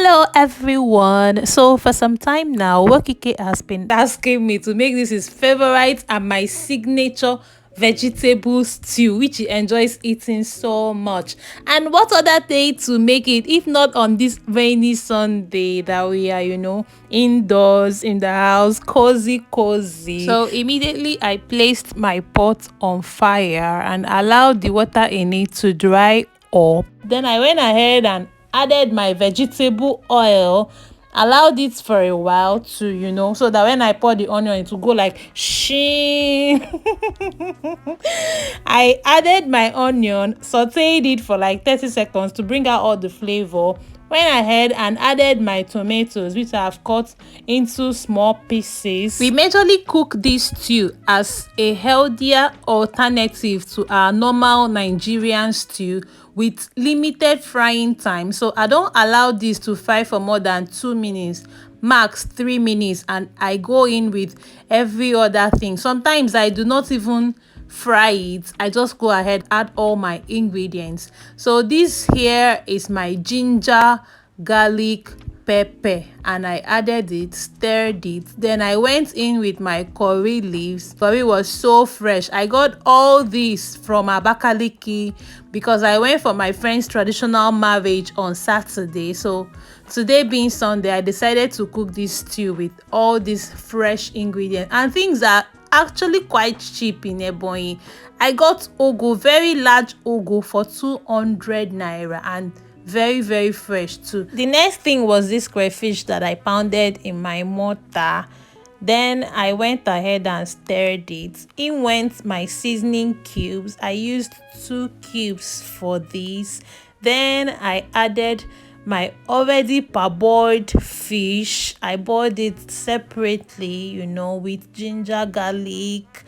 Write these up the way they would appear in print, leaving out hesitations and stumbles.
Hello everyone. So for some time now, Wokike has been asking me to make this his favorite and my signature vegetable stew, which he enjoys eating so much. And what other day to make it if not on this rainy Sunday that we are, indoors in the house, cozy. So immediately I placed my pot on fire and allowed the water in it to dry up. Then I went ahead and added my vegetable oil, allowed it for a while to so that when I pour the onion it will go like sheen. I added my onion, sauteed it for like 30 seconds to bring out all the flavor. Went ahead and added my tomatoes, which I have cut into small pieces. We majorly cook this stew as a healthier alternative to our normal Nigerian stew with limited frying time. So I don't allow this to fry for more than 2 minutes, max 3 minutes, and I go in with every other thing. Sometimes I do not even fry it. I just go ahead, add all my ingredients. So this here is my ginger, garlic, pepper, and I added it, stirred it. Then I went in with my curry leaves. Curry was so fresh. I got all this from Abakaliki because I went for my friend's traditional marriage on Saturday. So today being Sunday, I decided to cook this stew with all these fresh ingredients, and things are actually quite cheap in Ebonyi. I got ugu, very large ugu, for 200 naira, and very fresh too. The next thing was this crayfish that I pounded in my mortar. Then I went ahead and stirred it. In went my seasoning cubes. I used 2 cubes for this. Then I added my already parboiled fish. I boiled it separately, with ginger, garlic,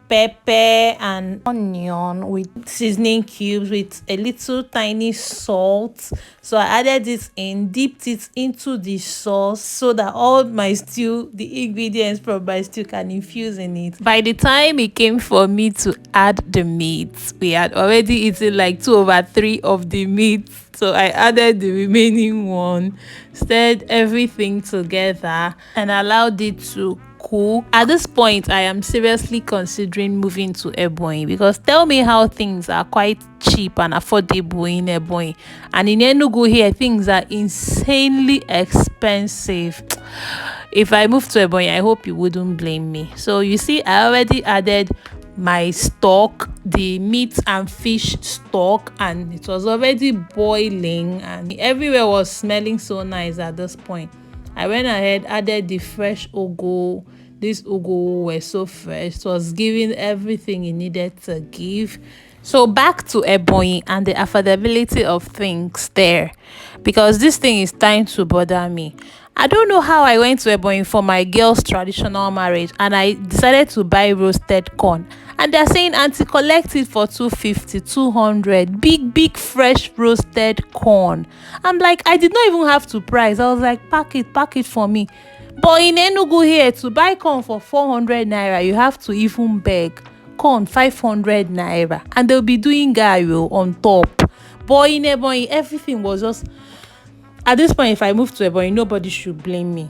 pepper and onion, with seasoning cubes, with a little tiny salt. So I added it in, dipped it into the sauce so that all my stew, the ingredients from my stew, can infuse in it. By the time it came for me to add the meat, we had already eaten like 2/3 of the meat. So I added the remaining one, stirred everything together, and allowed it to cook. At this point, I am seriously considering moving to Ebonyi, because tell me how things are quite cheap and affordable in Ebonyi, and in Enugu here things are insanely expensive. If I move to Ebonyi, I hope you wouldn't blame me. So you see, I already added my stock, the meat and fish stock, and it was already boiling and everywhere was smelling so nice. At this point, I went ahead, added the fresh ugu. This ugu were so fresh, it was giving everything it needed to give. So back to Ebonyi and the affordability of things there, because this thing is starting to bother me. I don't know how I went to Ebonyi for my girl's traditional marriage and I decided to buy roasted corn, and they're saying auntie, collect it for 250, 200, big fresh roasted corn. I'm like, I did not even have to price. I was like, pack it for me. But in Enugu here, to buy corn for 400 naira, you have to even beg. Corn 500 naira, and they'll be doing gayo on top. But in Ebonyi, everything was just, at this point, if I move to Ebonyi, nobody should blame me.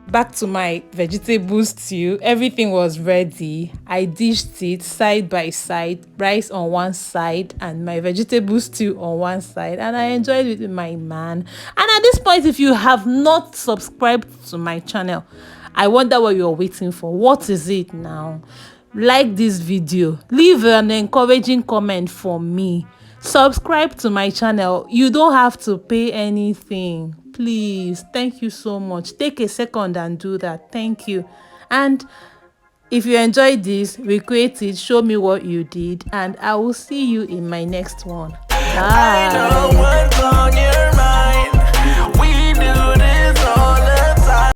Back to my vegetable stew. Everything was ready. I dished it side by side, rice on one side and my vegetable stew on one side, and I enjoyed it with my man. And at this point, if you have not subscribed to my channel, I wonder what you're waiting for. What is it now? Like this video, leave an encouraging comment for me, subscribe to my channel. You don't have to pay anything. Please, thank you so much. Take a second and do that. Thank you. And if you enjoyed this, recreate it, show me what you did, and I will see you in my next one. Bye. I know what's on your mind. We do